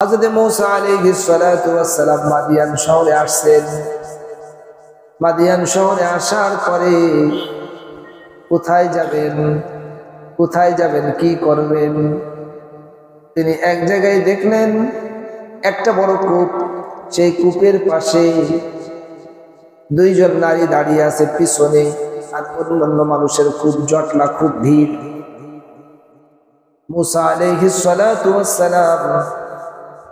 হযরত মূসা আলাইহিস সালাতু ওয়াস সালাম মাদিয়ান শহরে আসছেন। মাদিয়ান শহরে আসার পরে কোথায় যাবেন কি করবেন, তিনি এক জায়গায় দেখলেন একটা বড় কূপ। সেই কূপের পাশে দুইজন নারী দাঁড়িয়ে আছে পিছনে, আর অন্যান্য মানুষের খুব জটলা, খুব ভিড়। মূসা আলাইহিস সালাতু ওয়াস সালাম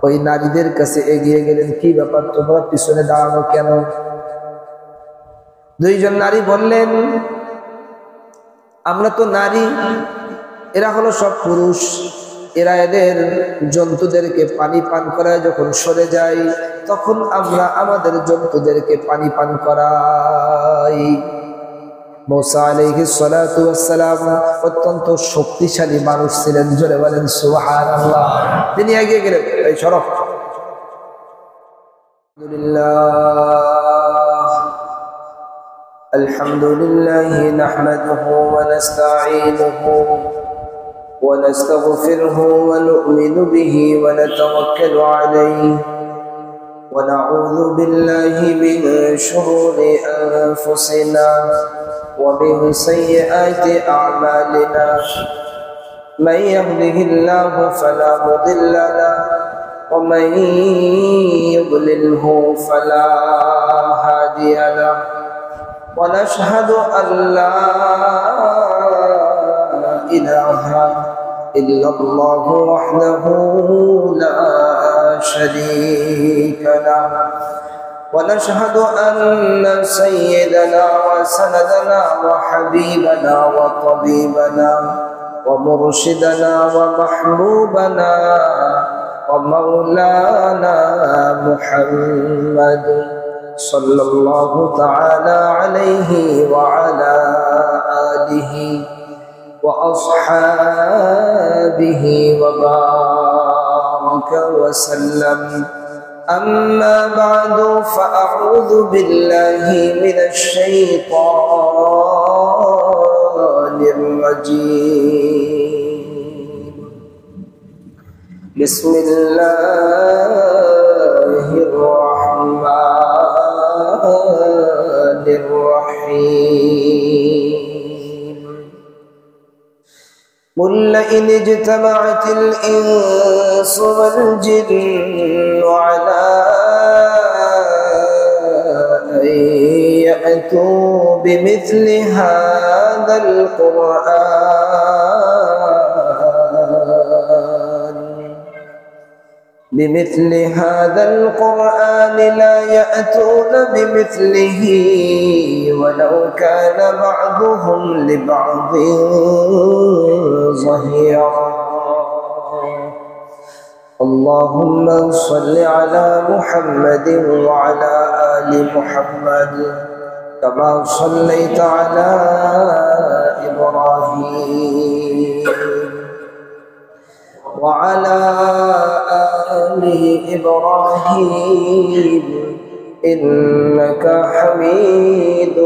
ওই নারীদের কাছে এগিয়ে গেলেন, কি ব্যাপার, তোমরা পিছনে দাঁড়ানো কেন? দুইজন নারী বললেন, আমরা তো নারী, এরা হলো সব পুরুষ, এরা এদের জন্তুদেরকে পানি পান করায়, যখন সরে যায় তখন আমরা আমাদের জন্তুদেরকে পানি পান করাই। মূসা আলাইহিস সালাতু ওয়াস সালাম অত্যন্ত শক্তিশালী মানুষ ছিলেন, জোরে বলেন সুবহানাল্লাহ। তিনি এগিয়ে গেলেন, এই সরো। আলহামদুলিল্লাহ নাহমাদুহু ওয়া নাস্তাঈনুহু ওয়া নাস্তাগফিরুহু ওয়া নু'মিনু বিহি ওয়া নাতাওয়াক্কালু আলাইহি ওয়া নাউযু বিল্লাহি মিন শুরুরি আনফুসিনা ومن سيئات أعمالنا من يهده الله فلا مضل له ومن يضلله فلا هادي له ونشهد أن لا إله إلا الله وحده لا شريك له ونشهد أن سيدنا وسندنا وحبيبنا وطبيبنا ومرشدنا ومحبوبنا ومولانا محمد صلى الله تعالى عليه وعلى آله وأصحابه وبارك وسلم. أما بعد فأعوذ بالله من الشيطان الرجيم. بسم الله الرحمن الرحيم. قل لئن اجتمعت الإنس والجن على أن يأتوا بمثل هذا القرآن لا يأتون بمثله ولو كان بعضهم لبعض ظهيرا. اللهم صل على محمد وعلى آل محمد كما صليت على إبراهيم وعلى آل إبراهيم إنك حميد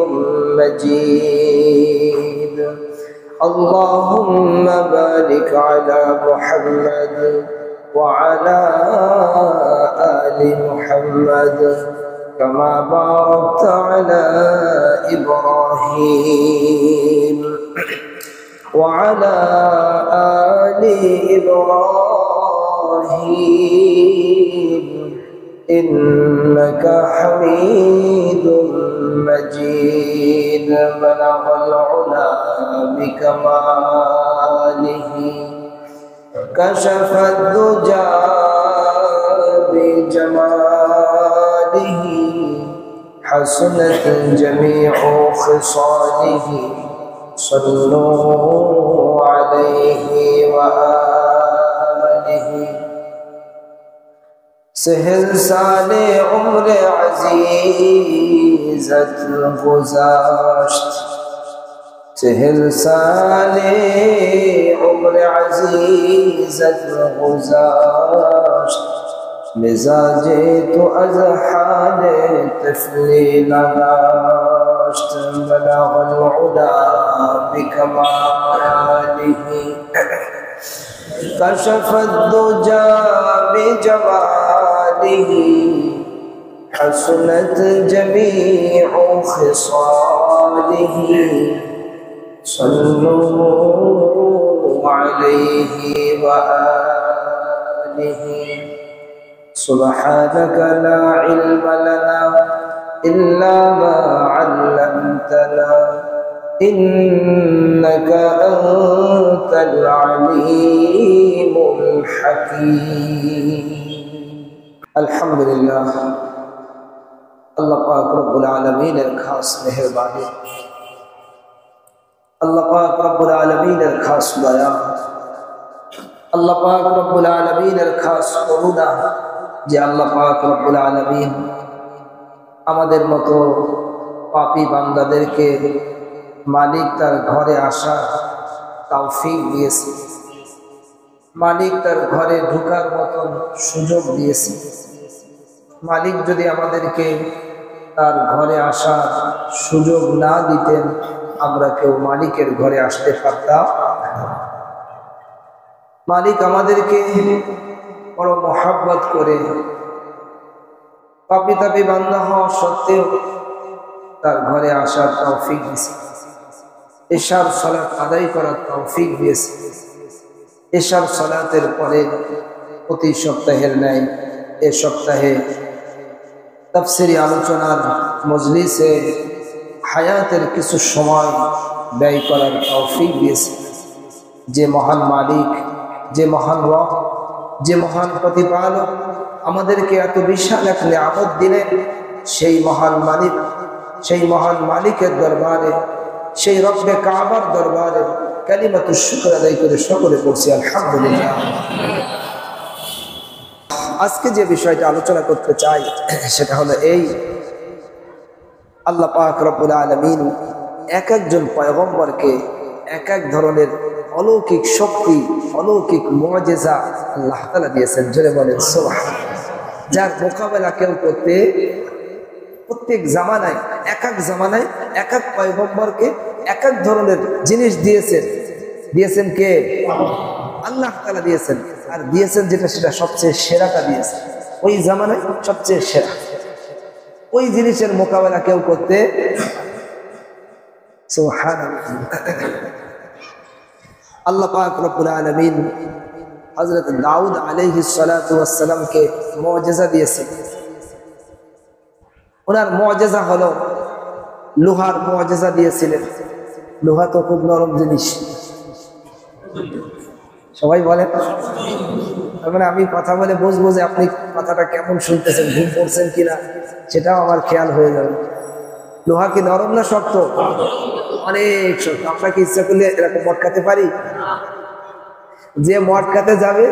مجيد. اللهم بارك على محمد وعلى آل محمد كما باركت على إبراهيم وعلى آل إبراهيم إنك حميد مجيد. بلغ العلا بكماله كشف الدجى بجماله حسنت جميع خصاله صلوا عليه وآله. سهل سال عمر عزیزت گذشت، سهل سال عمر عزیزت گذشت، مزاج تو از حال طفلی نداشت. بلغ العلا بکماله كشف الدجى بجماله حسنت جميع خصاله صلوا عليه وآله سبحانك لا علم لنا إلا ما علمتنا إنك أنت العليم الحكيم الحمد لله अल्लाह पाक रब्बुल आलमीन खास मेहरबानी अल्लाह पाक रब्बुल आलमीन खास दया अल्लाह पाक रब्बुल आलमीन खास करुणा जे अल्लाह पाक रब्बुल आलमीन আমাদের মতো পাপী বান্দাদেরকে মালিক তার ঘরে আসার তৌফিক দিয়েছে মালিক তার ঘরে ঢোকার মতো সুযোগ দিয়েছে মালিক যদি আমাদেরকে তার ঘরে আসার সুযোগ না দিতেন আমরা কেউ মালিকের ঘরে আসতে পারতাম না মালিক আমাদেরকে বড় মহব্বত করে পাপী তাপী বান্দা হওয়া সত্ত্বেও তার ঘরে আসার তৌফিক দিয়েছে ইশার সালাত আদায় করার তৌফিক দিয়েছে ইশার সালাতের পরে প্রতি সপ্তাহের ন্যায় এই সপ্তাহে তাফসীরি আলোচনার মজলিসে হায়াতের কিছু সময় ব্যয় করার তৌফিক দিয়েছে যে মহান মালিক যে মহান রব যে মহান প্রতিপালক আমাদেরকে এত বিশাল এক নিয়ামত দিলেন সেই মহান মালিকের দরবারে সেই রব্বে কাবার দরবারে কালিমাতুশ শুকর আদায় করে সকলে পড়ছি আলহামদুলিল্লাহ আজকে যে বিষয়টা আলোচনা করতে চাই সেটা হলো এই আল্লাহ পাক রব্বুল আলামিন এক একজন পয়গম্বরকে এক এক ধরনের অলৌকিক শক্তি অলৌকিক মুআজিজা আল্লাহ তাআলা দিয়েছেন জোরে বলেন সুবহানাল্লাহ যার মোকাবেলা কেউ করতে প্রত্যেক জামানায় এক এক পয়গম্বরকে এক এক ধরনের জিনিস দিয়েছেন কে আল্লাহ তাআলা দিয়েছেন আর দিয়েছেন যেটা সেটা সবচেয়ে সেরাটা দিয়েছেন ওই জামানায় সবচেয়ে সেরা ওই জিনিসের মোকাবেলা কেউ করতে সুবহানাল্লাহ আল্লাহ পাক রব্বুল আলামিন হযরত দাউদ আলাইহিস সালাতু ওয়াস সালামকে মুআজিজা দিয়েছেন ওনার মুআজিজা হলো লোহার মুআজিজা দিয়েছিলেন লোহা তো খুব নরম জিনিস সবাই বলে মানে আমি কথা বলে বুঝবো যে আপনি কথাটা কেমন শুনতেছেন ঘুম পড়ছেন কিনা সেটাও আমার খেয়াল হয়ে যাবে লোহা কি নরম না শক্ত অনেক শক্ত আপনাকে ইচ্ছা করলে এরকম মটকাতে পারি যে মটকাতে যাবে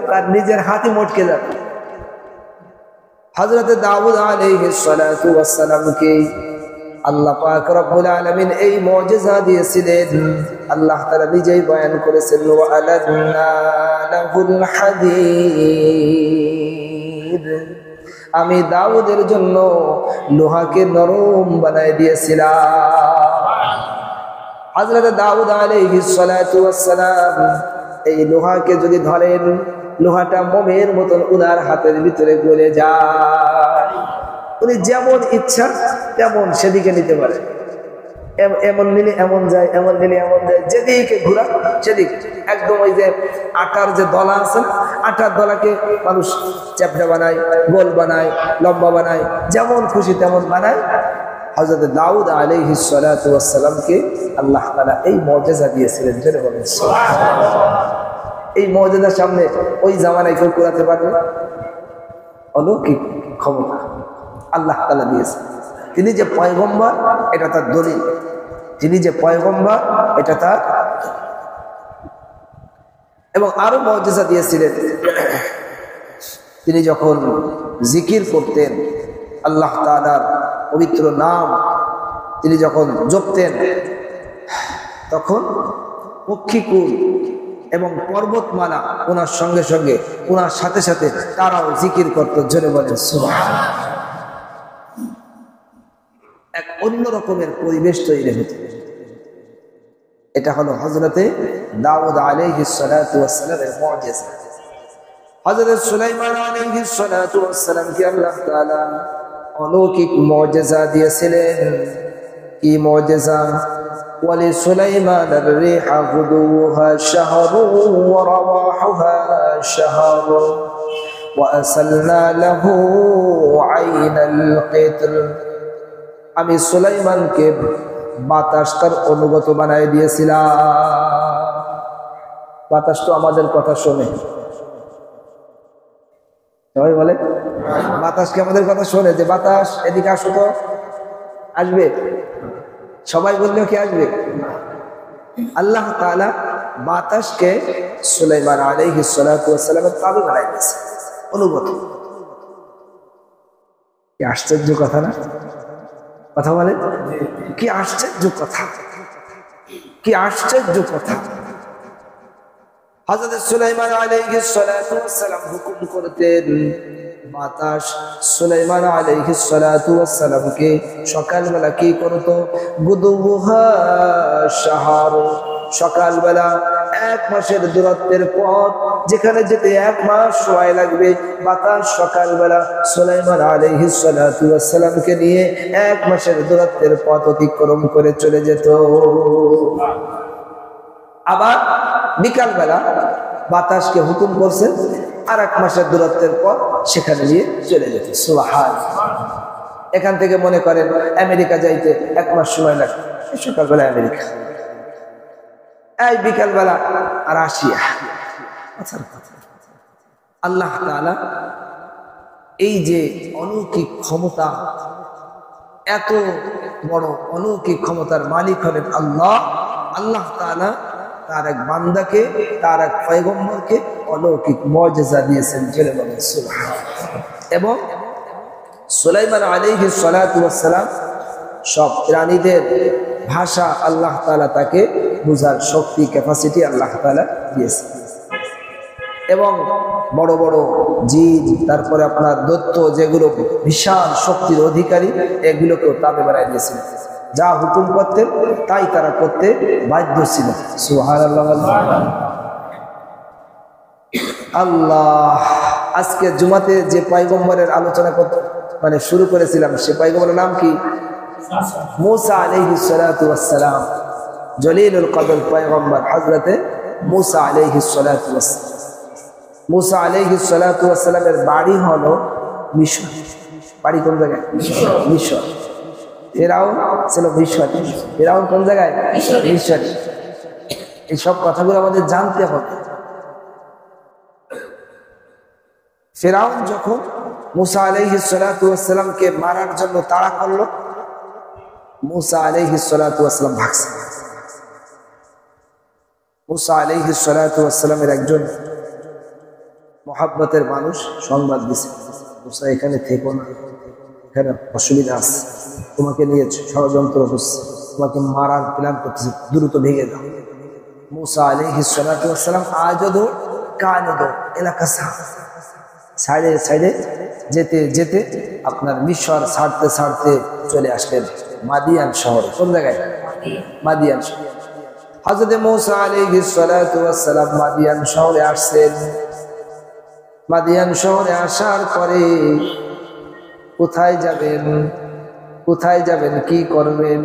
তার নিজের হাতই মটকে যাবে হযরত দাউদ আলাইহিস সালাতু ওয়াস সালামকে আল্লাহ পাক রব্বুল আলামিন এই মুআজিজা দিয়েছিলেন আল্লাহ তাআলা নিজেই বয়ান করেছেন ওয়া আলাদনা লাহুল হাদীদ আমি দাউদের জন্য লোহাকে নরম বানায় দিয়েছিলাম হযরত দাউদ আলাইহিস সালাতু ওয়াস সালাম এই লোহাকে যদি ধরেন লোহাটা মোমের মতন উনার হাতের ভিতরে গলে যায় উনি যেমন ইচ্ছা তেমন সেদিকে নিতে পারে এমন নিলে এমন যায় এমন নিলে এমন যায় যেদিকে ঘোরা সেদিক একদম ওই যে আটার যে দলা আছে আটার দলাকে মানুষ চ্যাপটা বানায় গোল বানায় লম্বা বানায় যেমন খুশি তেমন বানায় হযরত দাউদ আলাইহিস সালাতু ওয়াস সালামকে আল্লাহ তাআলা এই মুআজিজা দিয়েছিলেন জেনে বলেন সুবহানাল্লাহ এই মুআজিজার সামনে ওই জামানায় কেউ করাতে পারবে অলৌকিক ক্ষমতা আল্লাহ তাআলা দিয়েছেন তিনি যে পয়গম্বর এটা তার দলিল তিনি যে পয়গম্বর এটা তার এবং আরো মুআজিজা দিয়েছিলেন তিনি যখন জিকির করতেন আল্লাহ তাআলার পবিত্র নাম তিনি যখন জপতেন তখন পক্ষীকুল এবং পর্বতমালা ওনার সঙ্গে সঙ্গে ওনার সাথে সাথে তারাও জিকির করত জোরে বলেন সুবহানাল্লাহ এক অন্য রকমের পরিবেশ তৈরি হতো এটা হলো হযরতে দাউদ আলাইহিস সালাতু ওয়াস সালামের মুজিজা। হযরত সুলাইমান আলাইহিস সালাতু ওয়াস সালামকে আল্লাহ তাআলা অলৌকিক মুজিজা দিয়েছিলেন। কি মুজিজা? ওয়ালি সুলাইমানার রিহা গুদুহা শাহরু ওয়া রাওয়াহুহা শাহরু ওয়া আসালনা লাহু আইনাল কিতর। আমি সুলাইমানকে বাতাস তার অনুগত বানাই দিয়েছিলাম। বাতাস তো আমাদের কথা শোনে, সবাই বলে বাতাস কি আমাদের কথা শোনে? যে বাতাস এদিকে আসো তো, আসবে? সবাই বললেও কি আসবে? আল্লাহ তাআলা বাতাসকে সুলাইমান আলাইহিস সালাতু ওয়াস সালামের তাবি বানাই দিয়েছে, অনুগত। কি আশ্চর্য কথা না? কথা বলে, কি আশ্চর্য কথা, কি আশ্চর্য কথা। হযরত সুলাইমান আলাইহিস সালাতু ওয়াস সালাম হুকুম করতেন, বাতাস সুলাইমান আলাইহিস সালাতু ওয়াস সালামকে সকালবেলা কি করতো? গুদুহা শাহর, সকালবেলা 1 মাসের দূরত্বের পথ যেখানে যেতে 1 মাস সময় লাগবে, বাতাস সকালবেলা সুলাইমান আলাইহিস সালাতু ওয়াস সালামকে নিয়ে 1 মাসের দূরত্বের পথ অতিক্রম করে চলে যেত। আবার বিকালবেলা বাতাসকে হুকুম করছে আর 1 মাসের দূরত্বের পর সেখানে নিয়ে চলে যেত। সুবহানাল্লাহ। এখান থেকে মনে করেন আমেরিকা যাইতে 1 মাস সময় লাগে, সকালবেলা আমেরিকা, এই বিকালবেলা আর রাশিয়া। আল্লাহ তাআলা এই যে অলৌকিক ক্ষমতা, এত বড় অলৌকিক ক্ষমতার মালিক হলেন আল্লাহ। আল্লাহ তাআলা তার এক বান্দাকে, তার এক পয়গম্বরকে অলৌকিক মুজিজা দিয়েছেন, জেনে বলেন সুবহানাল্লাহ। এবং সুলাইমান আলাইহিস সালাতু ওয়াস সালাম সব প্রাণীদের ভাষা আল্লাহ তাআলা তাকে বুঝার শক্তি, ক্যাপাসিটি আল্লাহ তাআলা দিয়েছেন। এবং বড় বড় জীব, তারপরে আপনার দৈত্য যেগুলো বিশাল শক্তির অধিকারী, এগুলোকেও তাবে বানায় দিয়েছেন। যা হুকুম করতেন তাই তারা করতে বাধ্য ছিল। সুবহানাল্লাহ। আল্লাহ, আজকে জুমাতে যে পয়গম্বরের আলোচনা মানে শুরু করেছিলাম, সে পয়গম্বরের নাম কি? মুসা আলাইহিস সালাতু ওয়াস সালাম, জলিলুল কদর পয়গম্বর হযরতে মুসা আলাইহিস সালাতু ওয়াস সালাম। মুসা আলাইহিস সালাতু ওয়াস সালামের বাড়ি হলো মিশর। বাড়ি কোন জায়গায়? মিশর। ফেরাউন ছিল মিশর। ফেরাউন কোন জায়গায়? মিশর। এই সব কথাগুলো আমাদের জানতে হবে। ফেরাউন যখন মুসা আলাইহিস সালাতু ওয়াস সালামকে মারার জন্য তাড়া করলো, মুসা আলাইহিস সালাতু ওয়াস সালাম ভাগছে। মুসা আলাইহিস সালাতু ওয়াস সালামের একজন মহব্বতের মানুষ সংবাদ দিছে, মুসা এখানে থেকো না, এখানে অসুবিধা আছে, তোমাকে নিয়ে ষড়যন্ত্র হচ্ছে, তোমাকে মারার প্ল্যান করতেছে, দ্রুত ভেঙে দাও। মুসা আলাইহিস সালাতু ওয়াস সালাম আজদো কানদো এলাকা সাইডে সাইডে যেতে যেতে আপনার মিশর ছাড়তে ছাড়তে চলে আসলেন মাদিয়ান শহরে। কোন জায়গায়? মাদিয়ান শহর। হযরত মুসা আলাইহিস সালাতু ওয়াস সালাম মাদিয়ান শহরে আসছেন। মাদিয়ান শহরে আসার পরে কোথায় যাবেন, কোথায় যাবেন, কি করবেন?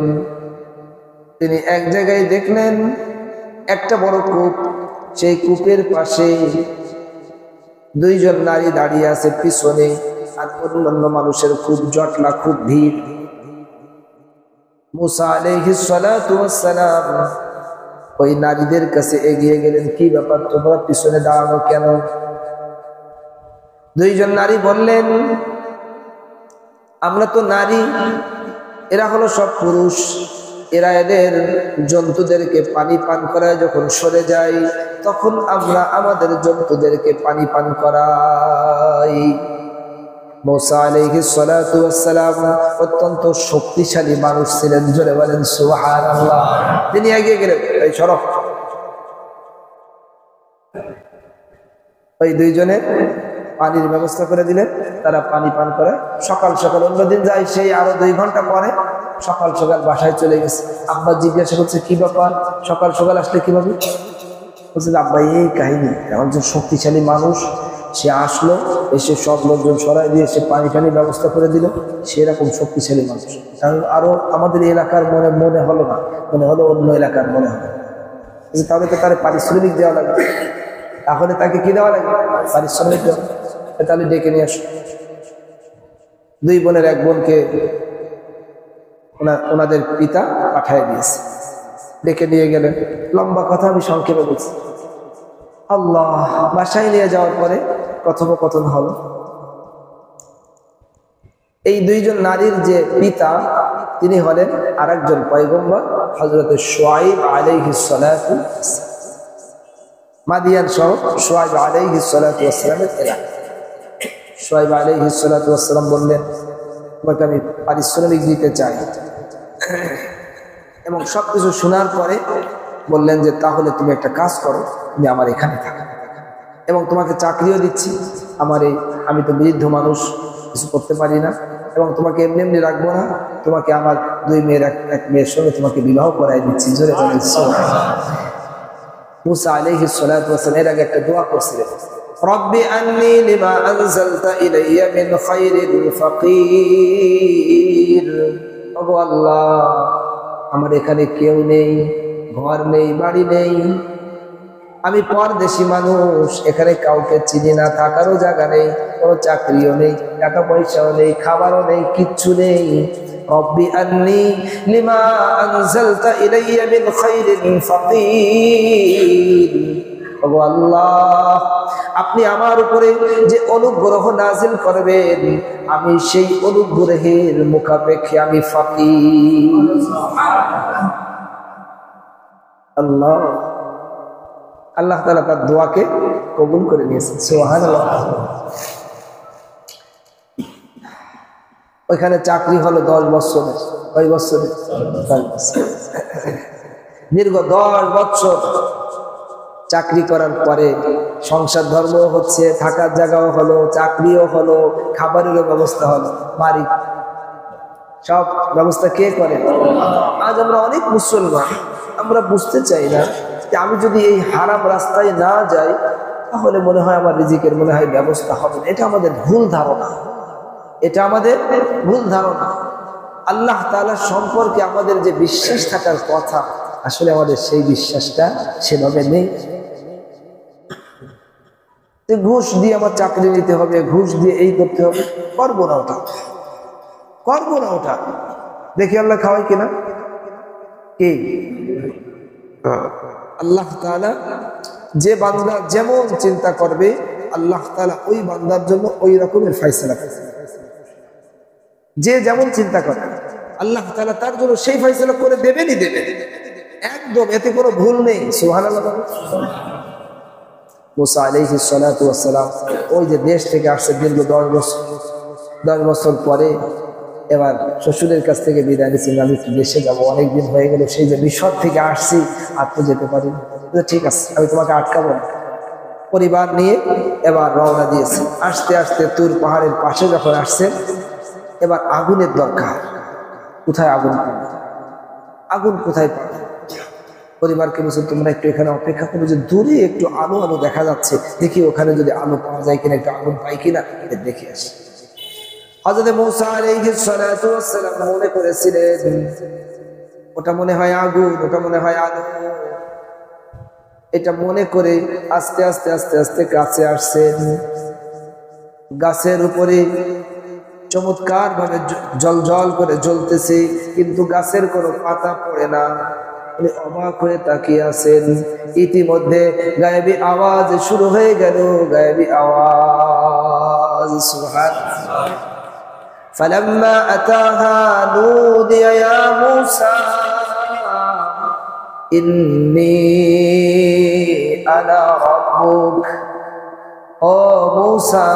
তিনি এক জায়গায় দেখলেন একটা বড় কূপ, সেই কূপের পাশে 2 জন নারী দাঁড়িয়ে আছে পিছনে, আর অন্যান্য মানুষের খুব জটলা, খুব ভিড়। মুসা আলাইহিস সালাতু ওয়াস সালাম ওই নারীদের কাছে এগিয়ে গেলেন, কি ব্যাপার, তোমরা পিছনে দাঁড়ানো কেন? 2 জন নারী বললেন, আমরা তো নারী, এরা হলো সব পুরুষ, এরা এদের জন্তুদেরকে পানি পান করায়, যখন সরে যায় তখন আমরা আমাদের জন্তুদেরকে পানি পান করাই। মুসা আলাইহিস সালাতু ওয়াস সালাম অত্যন্ত শক্তিশালী মানুষ ছিলেন, জোরে বলেন সুবহানাল্লাহ। তিনি এগিয়ে গেলেন, এই শরফ, ওই 2 জনের পানির ব্যবস্থা করে দিলেন, তারা পানি পান করে। সকাল সকাল, অন্যদিন যায় সেই আরো 2 ঘন্টা পরে, সকাল সকাল বাসায় চলে গেছে। আব্বা জিজ্ঞাসা করছে কি ব্যাপার, সকাল সকাল আসলে কিভাবে? বলছে আব্বা এই কাহিনী, একজন শক্তিশালী মানুষ সে আসলো, এসে সব লোকজন সরাই দিয়ে সে পানি টানি ব্যবস্থা করে দিল, সেরকম শক্তিশালী মানুষ। কারণ আরো আমাদের এলাকার মনে হলো না, মনে হলো অন্য এলাকার মনে হলো। তাহলে তো তার পারিশ্রমিক দেওয়া লাগবে, তাহলে তাকে কি দেওয়া লাগবে? পারিশ্রমিক দেওয়া। তাহলে ডেকে নিয়ে আসো। দুই বোনের এক বোনকে ওনাদের পিতা পাঠিয়ে দিয়েছে, ডেকে নিয়ে গেলেন। লম্বা কথা আমি সংক্ষেপে বলছি। আল্লাহ, বাসায় নিয়ে যাওয়ার পরে কথোপকথন হলো। এই দুইজন নারীর যে পিতা তিনি হলেন আরেকজন পয়গম্বর, হযরত শুআয়ব আলাইহিস সালাতু মাদিয়ান শহর শুআয়ব আলাইহিস সালাতু ওয়াসসালামের এলাকা। শুআয়ব আলাইহিস সালাতু ওয়াসসালাম বললেন, তোমাকে আমি পারিশ্রমিক দিতে চাই। এবং সবকিছু শোনার পরে বললেন যে তাহলে তুমি একটা কাজ করো, তুমি আমার এখানে থাকো এবং তোমাকে চাকরিও দিচ্ছি। আমি তো বৃদ্ধ মানুষ, কিছু করতে পারি না, এবং তোমাকে এমনি এমনি রাখবো না, তোমাকে আমার দুই মেয়ের এক মেয়ের সঙ্গে তোমাকে বিবাহ করাই দিচ্ছি। জোরে বলেন সুবহানাল্লাহ। মুসা আলাইহিস সালাতু ওয়াসসালাম এর আগে একটা দোয়া করছিলেন, রব্বি আন্নী লিমা আনজালতা ইলাইয়া মিন খায়রিন ফাকির। ওগো আল্লাহ, আমার এখানে কেউ নেই, ঘর নেই, বাড়ি নেই, আমি পরদেশী মানুষ, এখানে কাউকে চিনি না, থাকারও জায়গা নেই, কোনো চাকরিও নেই, টাকা পয়সাও নেই, খাবারও নেই, কিচ্ছু নেই। রব্বি আন্নী লিমা আনজালতা ইলাইয়া মিন খায়রিন ফাকির। ওগো আল্লাহ, আপনি আমার উপরে যে অনুগ্রহ নাজিল করবেন, আমি সেই অনুগ্রহের মুখাপেক্ষে আমি ফাকির। আল্লাহ আল্লাহ তাআলা তার দোয়াকে কবুল করে নিয়েছেন। সুবহানাল্লাহ। ওইখানে চাকরি হলো 10 বছরের। কয় বছরের? 10 বছর। দীর্ঘ 10 বছর চাকরি করার পরে সংসার ধর্ম হচ্ছে, থাকার জায়গাও হলো, চাকরিও হলো, খাবারেরও ব্যবস্থা হলো, বাড়ি সব ব্যবস্থা কে করে? আজ আমরা অনেক মুসলমান, আমরা বুঝতে চাই না যে আমি যদি এই হারাম রাস্তায় না যাই তাহলে মনে হয় আমার রিজিকের মনে হয় ব্যবস্থা হবে না। এটা আমাদের ভুল ধারণা, এটা আমাদের ভুল ধারণা। আল্লাহ তাআলা সম্পর্কে আমাদের যে বিশ্বাস থাকার কথা, আসলে আমাদের সেই বিশ্বাসটা সেভাবে নেই। ঘুষ দিয়ে আমার চাকরি নিতে হবে, ঘুষ দিয়ে এই করতে হবে, করবো না ওটা, করবো না ওটা। দেখি আল্লাহ খাওয়াই কিনা। কি আল্লাহ তাআলা যে বান্দা যেমন চিন্তা করবে, আল্লাহ তাআলা ওই বান্দার জন্য ওই রকমের ফয়সালা করবে। যে যেমন চিন্তা করে আল্লাহ তাআলা তার জন্য সেই ফয়সালা করে দেবেনই দেবেন, একদম, এতে কোনো ভুল নেই। সুবহানাল্লাহ। মুসা আলাইহিস সালাতু ওয়াসসালাম ওই যে দেশ থেকে আসছে দীর্ঘ 10 বছর পরে এবার শ্বশুরের কাছ থেকে বিদায় নিয়েছেন, আমি দেশে যাবো, অনেকদিন হয়ে গেল, সেই যে মিশর থেকে আসছি, আর তো যেতে পারি। ঠিক আছে, আমি তোমাকে আটকাবো না। পরিবার নিয়ে এবার রওনা দিয়েছে। আসতে আসতে তুর পাহাড়ের পাশে যখন আসছেন, এবার আগুনের দরকার। কোথায় আগুন পাবে? আগুন কোথায় পাবে? পরিবারকে বলছে তোমরা একটু এখানে অপেক্ষা করো, যে দূরে একটু আলো আলো দেখা যাচ্ছে, দেখি ওখানে যদি আলো পাওয়া যায় কিনা, একটু আগুন পাই কিনা, এটা দেখে আসি। হযরত মূসা আলাইহিস সালাতু ওয়াসসালাম মনে করেছিলেন ওটা মনে হয় আগুন, ওটা মনে হয় আলো। এটা মনে করে আস্তে আস্তে আস্তে আস্তে কাছে আসছেন। গাছের উপরে চমৎকার ভাবে জল জল করে জ্বলতেছে, কিন্তু গাছের কোনো পাতা পড়ে না। উনি অবাক হয়ে তাকিয়ে আছেন। ইতিমধ্যে গায়েবী আওয়াজ শুরু হয়ে গেল, গায়েবী আওয়াজ। সুবহানাল্লাহ। فلما أتاها نودي يا موسى إني أنا ربك। ও মূসা,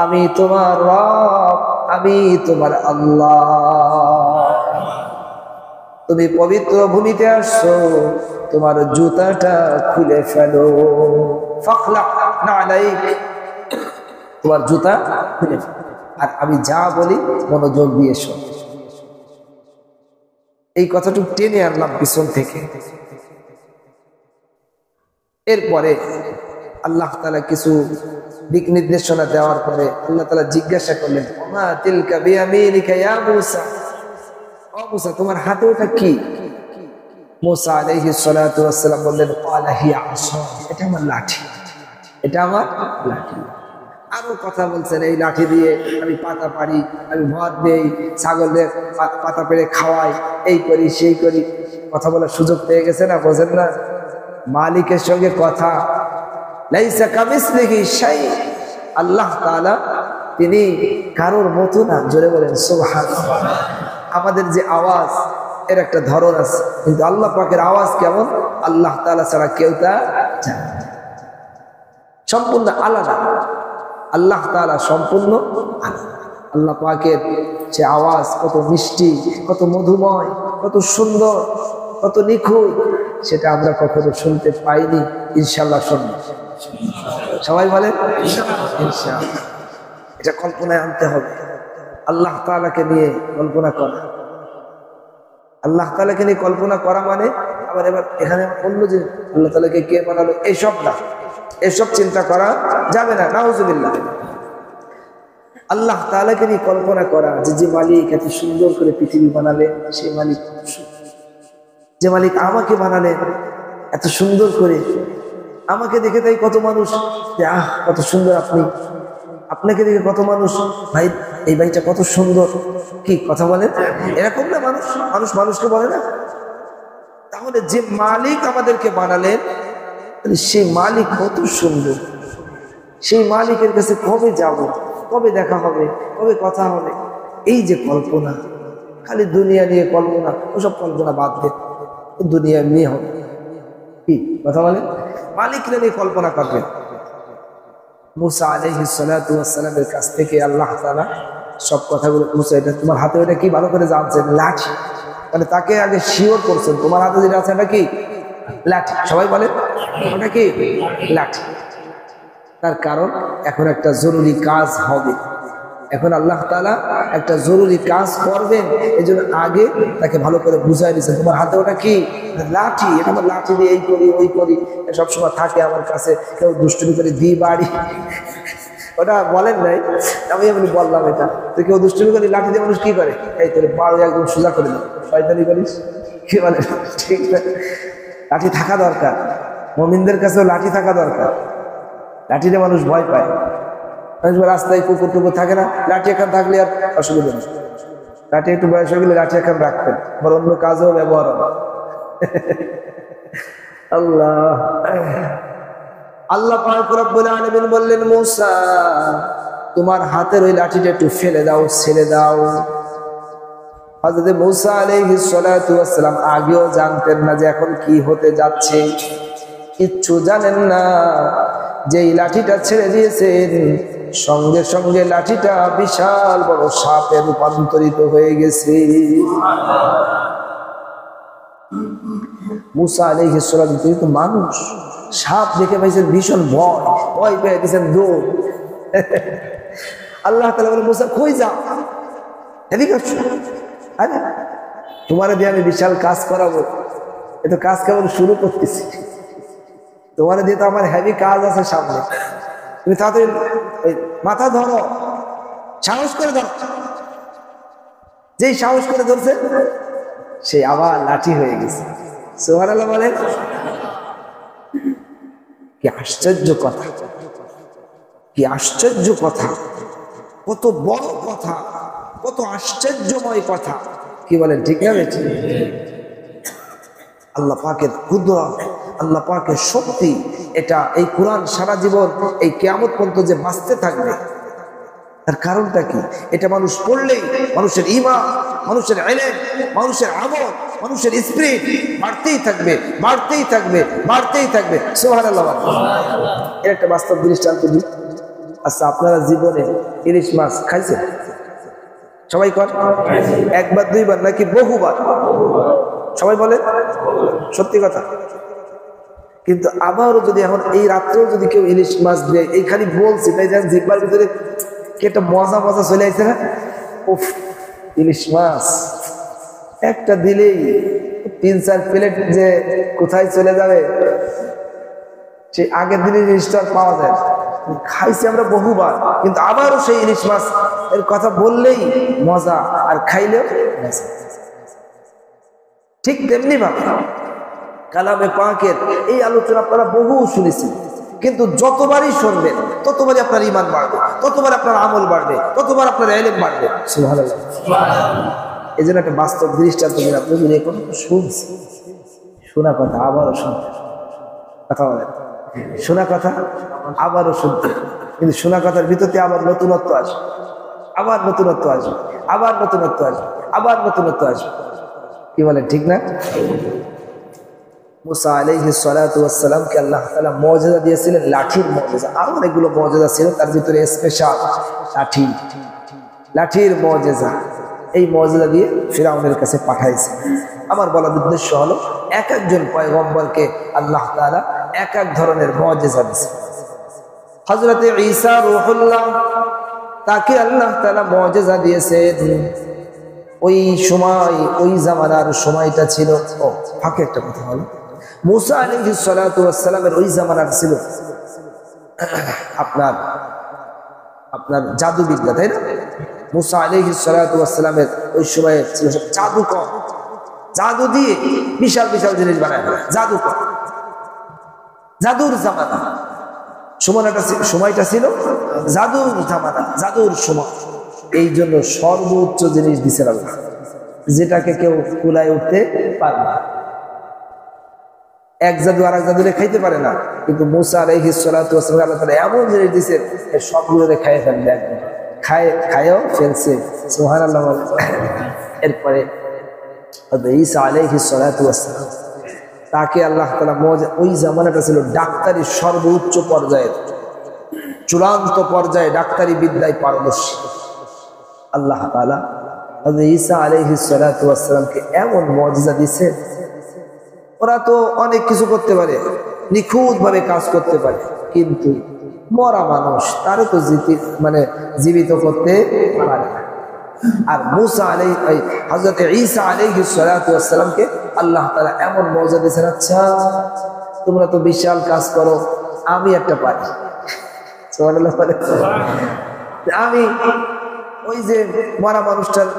আমি তোমার রব, আমি তোমার আল্লাহ। তুমি পবিত্র ভূমিতে আসছো, তোমার জুতাটা খুলে ফেলো। ফাখলা নালাইক, তোমার জুতা খুলে ফেলো, আর আমি যা বলি মনোযোগ দিয়ে শোনো। এই কথাটুকু টেনে আনলাম পিছন থেকে। এরপরে আল্লাহ তাআলা কিছু দিক নির্দেশনা দেওয়ার পরে আল্লাহ তাআলা জিজ্ঞাসা করলেন, ওমা তিলকা বিয়ামিনিকা ইয়া মূসা, ও মূসা তোমার হাতে ওটা কি? মূসা আলাইহিস সালাতু ওয়াস সালাম বললেন, ক্বালা হিয়া আসা, এটা আমার লাঠি, এটা আমার লাঠি। আরো কথা বলছেন, এই লাঠি দিয়ে আমি পাতা পারি, আমি ভাত দেই, ছাগলদের পাতা পেড়ে খাওয়াই, এই করি সেই করি। কথা বলার সুযোগ পেয়ে গেছে না, বোঝেন না? মালিকের সঙ্গে কথা, লাইসা কামিসলিহি শাই, আল্লাহ তাআলা তিনি কারোর মতো না। জোরে বলেন সুবহানাল্লাহ। আমাদের যে আওয়াজ এর একটা ধরন আছে, কিন্তু আল্লাহ পাকের আওয়াজ কেমন আল্লাহ তাআলা ছাড়া কেউ তা জানে না, সম্পূর্ণ আলাদা। আল্লাহ তাআলা সম্পূর্ণ আলাদা। আল্লাহ পাকের যে আওয়াজ কত মিষ্টি, কত মধুময়, কত সুন্দর, কত নিখুঁত, সেটা আমরা কখনো শুনতে পাইনি। ইনশাআল্লাহ শুনবো। সবাই বলেন ইনশাআল্লাহ। এটা কল্পনায় আনতে হবে। আল্লাহ তাআলাকে নিয়ে কল্পনা করা, আল্লাহ তাআলাকে নিয়ে কল্পনা করা মানে আবার এবার এখানে বললো যে আল্লাহ তাআলাকে কে বানালো, এইসব না, এসব চিন্তা করা যাবে না, নাউজুবিল্লাহ। আল্লাহ তাআলাকে নিয়ে কল্পনা করা যে মালিক এত সুন্দর করে পৃথিবী বানালেন, সেই মালিক, যে মালিক আমাকে বানালেন এত সুন্দর করে, আমাকে দেখে তাই কত মানুষ যে আহ কত সুন্দর আপনি, আপনাকে দেখে কত মানুষ ভাই এই ভাইটা কত সুন্দর, কি কথা বলেন? এরকম না, মানুষ মানুষ মানুষকে বলে না? তাহলে যে মালিক আমাদেরকে বানালেন সেই মালিক কত সুন্দর, সেই মালিকের কাছে কবে যাব, কবে দেখা হবে, কবে কথা হবে, এই যে কল্পনা, খালি দুনিয়া নিয়ে কল্পনা, ওসব কল্পনা বাদ দেন, দুনিয়া নিয়ে হবে। কি কথা বলেন? মালিক নিয়ে কল্পনা করবেন। মূসা আলাইহিস সালাতু ওয়াস সালামের কাছ থেকে আল্লাহ তাআলা সব কথাগুলো, মূসা এটা তোমার হাতে ওটা কি ভালো করে জানছেন, লাঠি, মানে তাকে আগে শিওর করছেন তোমার হাতে যেটা আছে এটা কি লাঠি। সবাই বলে ওটা কি লাঠি। তার কারণ এখন একটা জরুরি কাজ হবে, এখন আল্লাহ তাআলা একটা জরুরি কাজ করবেন, এই জন্য আগে তাকে ভালো করে বুঝাই দিয়েছেন তোমার হাতে ওটা কি লাঠি, এটা আমার লাঠি দিয়ে এই করি ওই করি, সবসময় থাকে আমার কাছে, কেউ দুষ্টুমি করে দিই বাড়ি, ওটা বলেন নাই, আমি এমনি বললাম এটা। তো কেউ দুষ্টুমি করে লাঠি দিয়ে মানুষ কি করে, এই তোর বাড়ি একদম সোজা করে দাও, শয়তানি করিস, কি বলে? ঠিক না, লাঠি থাকা দরকার, মুমিনদের কাছেও লাঠি থাকা দরকার। লাঠিতে মানুষ ভয় পায়, রাস্তায় কুকুর টুকুর থাকে না, লাঠি এখন থাকলে আর অসুবিধা নেই। লাঠি একটু বয়স হয়ে গেলে লাঠি এখন রাখতেন, আবার অন্য কাজেও ব্যবহার হবে। আল্লাহ আল্লাহ পাক রব্বুল আলামিন বললেন, মূসা তোমার হাতের ওই লাঠিটা একটু ফেলে দাও, ছেড়ে দাও। হযরত মূসা আলাইহিস সালাতু ওয়াস সালাম আগেও জানতেন না যে এখন কি হতে যাচ্ছে, কিচ্ছু জানেন না। যেই লাঠিটা ছেড়ে দিয়েছেন সঙ্গে সঙ্গে লাঠিটা বিশাল বড় সাপে রূপান্তরিত হয়ে গেছে। মূসা আলাইহিস সালাম কিন্তু মানুষ, সাপ দেখে পাইছেন ভীষণ ভয়, ভয় পেয়ে গেছেন দৌড়। আল্লাহ তাআলা বলে, মূসা কই যাও, এদিকে আসো। আরে তোমারে দিয়ে আমি বিশাল কাজ করাবো, এত কাজ কেবল শুরু করতেছি, তোমারে দিয়ে তো আমার হেভি কাজ আছে সামনে, তুমি তাড়াতাড়ি মাথা ধরো, সাহস করে ধরো। যেই সাহস করে ধরছে সে আবার লাঠি হয়ে গেছে। সুবহানাল্লাহ বলেন। কি আশ্চর্য কথা, কি আশ্চর্য কথা, কত বড় কথা, কত আশ্চর্যময় কথা, কি বলেন ঠিক না? আল্লাহ পাকের কুদরত, আল্লাহ পাকের শক্তি, এটা এই কোরআন সারা জীবন এই কিয়ামত পর্যন্ত যে বাঁচতে থাকবে তার কারণটা কি? এটা মানুষ পড়লেই মানুষের ঈমান, মানুষের ইলম, মানুষের আমল, মানুষের স্পিরিট বাড়তেই থাকবে, বাড়তেই থাকবে, বাড়তেই থাকবে। সুবহানাল্লাহ। এর একটা বাস্তব দৃষ্টান্ত দিই। আচ্ছা, আপনারা জীবনে ইলিশ মাছ খাইছেন? সবাই কর, একবার দুইবার নাকি বহুবার? সবাই বলে সত্যি কথা। কিন্তু আবারও যদি এখন এই রাত্রেও যদি কেউ ইলিশ মাছ দেয়, এই খালি বলছি তাই যেন জিহ্বার ভিতরে কি একটা মজা মজা চলে আসছে না? উফ, ইলিশ মাছ একটা দিলেই 3-4 প্লেট যে কোথায় চলে যাবে, সেই আগের দিনের জিনিসটা পাওয়া যায়। খাইছি আমরা বহুবার, কিন্তু আবারও সেই ইলিশ মাছ এর কথা বললেই মজা, আর খাইলেও মজা। ঠিক তেমনি ভাবে কালামে পাকের এই আলোচনা আপনারা বহু শুনেছেন, কিন্তু যতবারই শুনবেন ততবারই আপনার ঈমান বাড়বে, ততবার আপনার আমল বাড়বে, ততবার আপনার ইলম বাড়বে। সুবহানাল্লাহ। এই জন্য একটা বাস্তব দৃষ্টান্ত দিন। আপনি যদি এখন শুনছি, শোনা কথা আবারও শুনতে, কথা বলেন, শোনা কথা আবারও শুনতে, কিন্তু শোনা কথার ভিতরে আবার নতুনত্ব আসবে, আবার নতুনত্ব আসবে, আবার নতুনত্ব আসবে, আবার নতুনত্ব আসবে। কি বলেন, ঠিক না? মুসা আলাইহিস সালাতু ওয়াস সালামকে আল্লাহ তাআলা মুজিজা দিয়েছিলেন, লাঠির মুজিজা। আরো অনেকগুলো মুজিজা ছিল, তার ভিতরে স্পেশাল লাঠির মুজিজা। এই মুজিজা দিয়ে ফিরআউনের কাছে পাঠাইছে। আমার বলার উদ্দেশ্য হলো, এক একজন পয়গম্বরকে আল্লাহ তাআলা এক এক ধরনের মুজিজা দিয়েছেন। হযরতে ঈসা রূহুল্লাহ, তাকে আল্লাহ তাআলা মুজিজা দিয়েছেন। ওই সময়, ওই জামানার সময়টা ছিল, ও ফাঁকে একটা কথা হলো, মুসা আলাইহিস সালাতু ওয়াস সালামের ওই জামানার ছিল আপনার জাদুবিদ্যা, তাই না? মুসা আলাইহিস সালাতু ওয়াস সালামের ওই সময়ে ছিল জাদুকর, জাদু দিয়ে বিশাল বিশাল জিনিস বানায়, জাদুকর, জাদুর জামানা। সময়টা ছিল জাদুর জামানা, জাদুর সময়। এই জন্য সর্বোচ্চ জিনিস দিছে আল্লাহ, যেটাকে কেউ কুলায় উঠতে পারে না। এক জাদু আর এক জাদুরে খাইতে পারে না, কিন্তু মুসা আলাইহিস সালাতু ওয়াস সালাম আল্লাহ তাআলা এমন জিনিস দিছে, সবগুলোরে খাইয়ে ফেলবে, খায়ও ফেলছে। সুবহানাল্লাহ। এরপরে ঈসা আলাইহিস সালাতু ওয়াস সালাম, তাকে আল্লাহ তাআলা ওই জামানাটা ছিল ডাক্তারি সর্বোচ্চ পর্যায়ের, চূড়ান্ত পর্যায়ে ডাক্তারি বিদ্যায় পারদর্শী। আল্লাহ তাআলা ঈসা আলাইহিস সালাতু ওয়াস সালামকে এমন মুজিজা দিয়েছে, ওরা তো অনেক কিছু করতে পারে, নিখুঁত ভাবে কাজ করতে পারে, কিন্তু মরা মানুষ তারে তো জীবিত করতে পারে না। আর হযরতে ঈসা আলাইহিস সালাতু ওয়াস সালামকে আল্লাহ তাআলা এমন মুজিজা দিয়েছেন, আচ্ছা তোমরা তো বিশাল কাজ করো, আমি একটা পারি। সুবহানাল্লাহ। আমি ওই যে মরা মানুষটার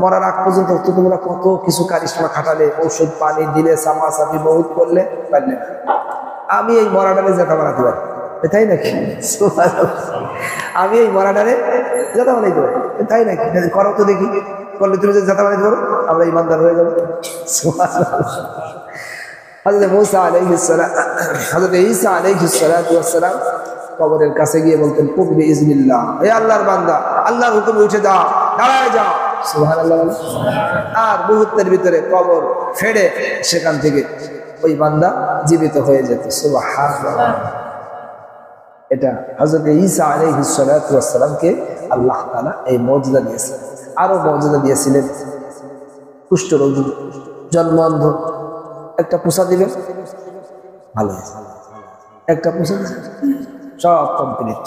মরার আগ পর্যন্ত তোমরা কত কিছু কারিশমা খাটালে, ঔষধ পানি দিলে, সামাসামি বহুত করলে, পারলে না। আমি এই মরাটারে জেতা বানাতে পারি, তাই নাকি? আমি এই মরাটারে জেতা বানাইতে পারি, তাই নাকি? করো তো দেখি, করলে তুমি যদি জেতা বানাইতে পারো, আমরা ইমানদার হয়ে যাবো। হযরত ঈসা আলাইহিস সালাতু ওয়াস সালাম কবরের কাছে গিয়ে বলতেন, কুম বিইজনিল্লাহ, হে আল্লাহর বান্দা, আল্লাহর হুকুমে উঠে যাও, দাঁড়ায় যাও। সুবহানাল্লাহ। আর মুহূর্তের ভিতরে কবর ফেড়ে সেখান থেকে ওই বান্দা জীবিত হয়ে যেত। সুবহানাল্লাহ। এটা হযরত ঈসা আলাইহিস সালাতু ওয়াস সালামকে আল্লাহ তাআলা এই মুজিজা দিয়েছিলেন। আরো মুজিজা দিয়েছিলেন, কুষ্ঠরোগী, জন্মান্ধ, একটা পোষা দিবেন, ভালো হয়েছে, একটা পোষা দিবেন, সব কমপ্লিট।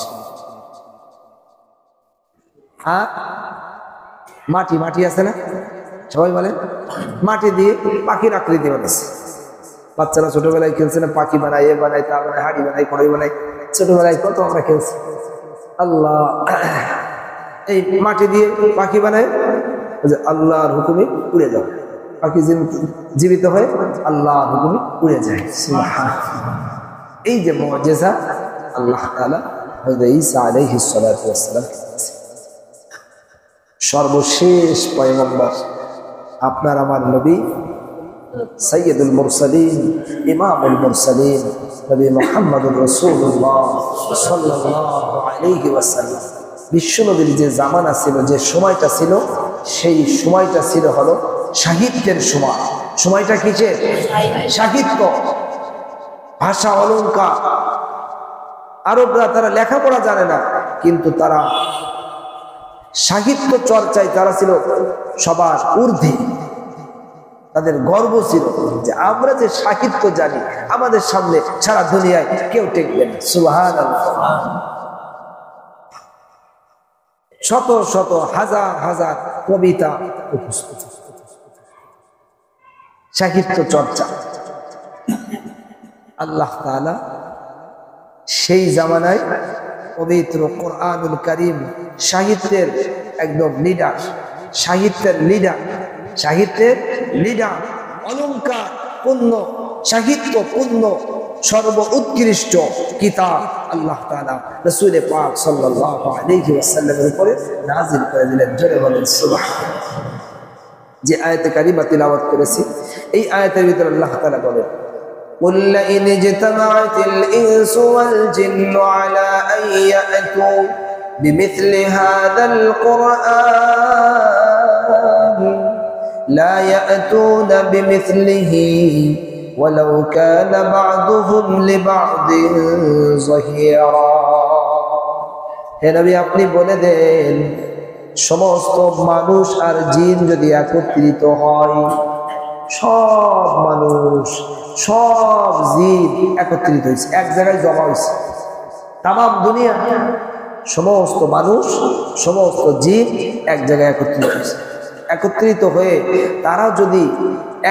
আর মাটি আছে না, সবাই বলে মাটি দিয়ে পাখির আকৃতি বানাইছে। বাচ্চারা ছোটবেলায় খেলছে না, পাখি বানায়, এ বানায়, তা বানায়, হাড়ি বানায়, কড়াই বানায়, ছোটবেলায় কত আমরা খেলছি। আল্লাহ এই মাটি দিয়ে পাখি বানায়, আল্লাহর হুকুমে উড়ে যাও, পাখি জীবিত হয়ে আল্লাহর হুকুমে উড়ে যায়। এই যে মুজিজা আল্লাহ তাআলা হযরত ঈসা আলাইহিস সালাতু ওয়াস সালাম, সর্বশেষ পয়গম্বর, আপনার আমার নবী সাইয়্যিদুল মুরসালিন, ইমামুল মুরসালিন, নবী মুহাম্মদুর রাসূলুল্লাহ সাল্লাল্লাহু আলাইহি ওয়াসাল্লাম। বিশ্বনবীর যে জামানা ছিল, যে সময়টা ছিল, সেই সময়টা ছিল হলো সাহিত্যের সময়। সময়টা কিসের? সাহিত্য, ভাষা, অলঙ্কার। আরবরা তারা লেখাপড়া জানে না, কিন্তু তারা সাহিত্য চর্চায় তারা ছিল সবার ঊর্ধ্বে। তাদের গর্ব ছিল যে আমরা যে সাহিত্য জানি, আমাদের সামনে সারা দুনিয়ায় কেউ টেকবে না। সুবহানাল্লাহ। শত শত হাজার হাজার কবিতা উপস্থিত, সাহিত্য চর্চা। আল্লাহ তাআলা সেই জামানায় পবিত্র কোরআনুল কারীম সাহিত্যের একদম লিডার, সাহিত্যের লিডার, অলংকার পূর্ণ, সাহিত্য পূর্ণ, সর্ব উৎকৃষ্ট কিতাব আল্লাহ তাআলা রাসূল পাক সাল্লাল্লাহু আলাইহি ওয়াসাল্লামের উপরে নাযিল করে দিলেন। জোরে বলেন সুবহানাল্লাহ। যে আয়াতে কারিমা তিলাওয়াত করেছি, এই আয়াতের ভিতরে আল্লাহ তাআলা বলেন, قل لئن اجتمعت الإنس والجن على أن يأتوا بمثل هذا القرآن لا يأتون بمثله ولو كان بعضهم لبعض ظهيرا। হে নবী, আপনি বলে দেন, সমস্ত মানুষ আর জিন যদি একত্রিত হয়, সব মানুষ সব জিন একত্রিত হয়েছে, এক জায়গায় জমা হয়েছে, তাম দুনিয়া সমস্ত মানুষ সমস্ত জিন এক জায়গায় একত্রিত হয়েছে। একত্রিত হয়ে তারা যদি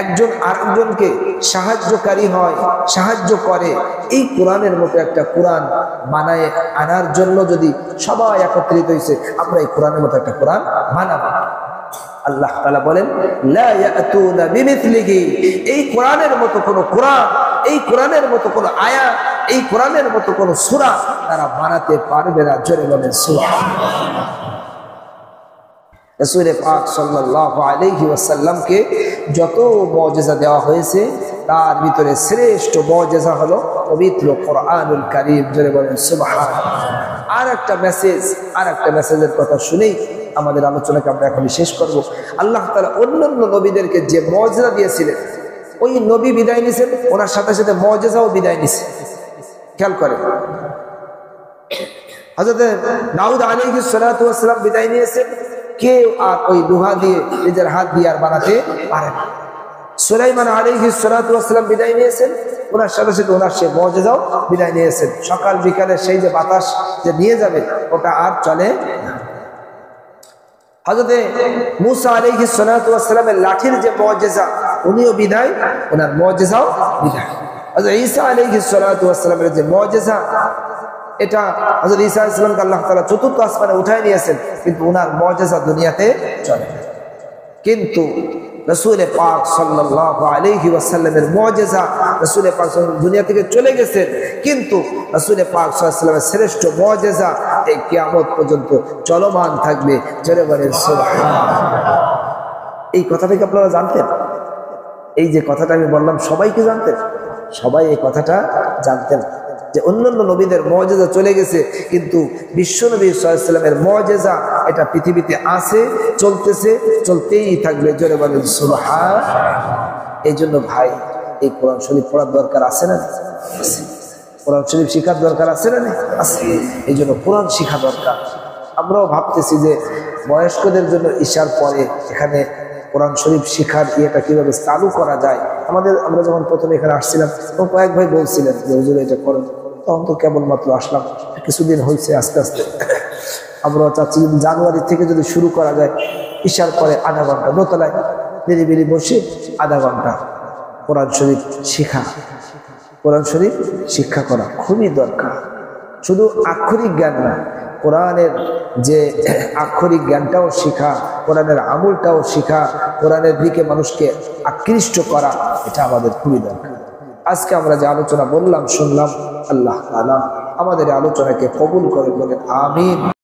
একজন আরেকজনকে সাহায্যকারী হয়, সাহায্য করে, এই কোরআনের মতো একটা কোরআন বানায় আনার জন্য যদি সবাই একত্রিত হয়েছে, আমরা এই কোরআনের মতো একটা কোরআন বানাবো। আল্লাহ তাআলা বলেন, লা ইয়াতুনা বিমিথলিহি, এই কোরআনের মতো কোনো কোরআন, এই কোরআনের মতো কোনো আয়াত, এই কোরআনের মতো কোনো সূরা তারা বানাতে পারবে না। জোরে বলেন সুবহানাল্লাহ। রাসূল পাক সাল্লাল্লাহু আলাইহি ওয়াসাল্লামকে যত মুজিজা দেওয়া হয়েছে, তার ভিতরে শ্রেষ্ঠ মুজিজা হলো পবিত্র কোরআনুল কারীম। জোরে বলেন সুবহানাল্লাহ। আর একটা মেসেজের কথা শুনেই আমাদের আলোচনাকে আমরা এখন শেষ করব। আল্লাহ তাআলা অন্যান্য নবীদেরকে যে মুজিজা দিয়েছিলেন, ওই নবী বিদায় নিছেন, ওনার সাথে সাথে মুজিজাও বিদায় নিছে। খেয়াল করে, হযরত দাউদ আলাইহিস সালাতু ওয়াস সালাম বিদায় নিয়েছেন, কেউ আর ওই লোহা দিয়ে নিজের হাত দিয়ে আর বানাতে পারে না। সুলাইমান আলাইহিস সালাতু ওয়াস সালাম বিদায় নিয়েছেন, ওনার সাথে সাথে ওনার সে মুজিজাও বিদায় নিয়েছেন। সকাল বিকালে সেই যে বাতাস যে নিয়ে যাবে, ওটা আর চলে না। হযরত মূসা আলাইহিস সালাতু ওয়াস সালামের লাঠির যে মুজিজা, উনিও বিদায়, ওনার মুজিজাও বিদায়। হযরত ঈসা আলাইহিস সালাতু ওয়াস সালামের যে মুজিজা, এটা হযরত ঈসা আলাইহিস সালামকে আল্লাহ তাআলা চতুর্থ আসমানে উঠায় নিয়েছেন, কিন্তু ওনার মুজিজা দুনিয়াতে চলে না। কিন্তু রাসূল পাক সাল্লাল্লাহু আলাইহি ওয়াসাল্লামের মুজিজা, রাসূল পাক দুনিয়া থেকে চলে গেছেন, কিন্তু রাসূল পাক সাল্লাল্লাহু আলাইহি ওয়াসাল্লামের শ্রেষ্ঠ মুজিজা এই কিয়ামত পর্যন্ত চলমান থাকবে। জোরে বলেন সুবহানাল্লাহ। এই কথাটা কি আপনারা জানতেন? এই যে কথাটা আমি বললাম, সবাই কি জানতেন? সবাই এই কথাটা জানতেন যে অন্যান্য নবীদের মুজিজা চলে গেছে, কিন্তু বিশ্ব নবী সাল্লাল্লাহু আলাইহি ওয়াসাল্লামের মুজিজা এটা পৃথিবীতে আছে, চলতেছে, চলতেই থাকবে। জোরে বলেন সুবহানাল্লাহ। এই জন্য ভাই, এই কোরআন শরীফ পড়ার দরকার আছে না? আছে। কোরআন শরীফ শিখার দরকার আছে না? আছে। এই জন্য কোরআন শিখা দরকার। আমরাও ভাবতেছি যে বয়স্কদের জন্য ঈশার পরে এখানে কোরআন শরীফ শিখার ইয়েটা কিভাবে চালু করা যায়। আমরা যখন প্রথমে এখানে আসছিলাম, তখন কয়েক ভাই বলছিলেন যে হুজুর এটা করেন, তখন তো কেবলমাত্র আসলাম, কিছুদিন হয়েছে। আস্তে আস্তে আমরা চাচ্ছি জানুয়ারি থেকে যদি শুরু করা যায়, ঈশার পরে আধা ঘন্টা দোতলায় নিরিবিলি বসে আধা ঘন্টা কোরআন শরীফ শিখা, কোরআন শরীফ শিক্ষা করা খুবই দরকার। শুধু আক্ষরিক জ্ঞান না, কোরআনের যে আক্ষরিক জ্ঞানটাও শিখা, কোরআনের আমলটাও শিখা, কোরআনের দিকে মানুষকে আকৃষ্ট করা, এটা আমাদের খুবই দরকার। আজকে আমরা যে আলোচনা বললাম, শুনলাম, আল্লাহ তাআলা আমাদের আলোচনাকে কবুল করে বলেন আমিন।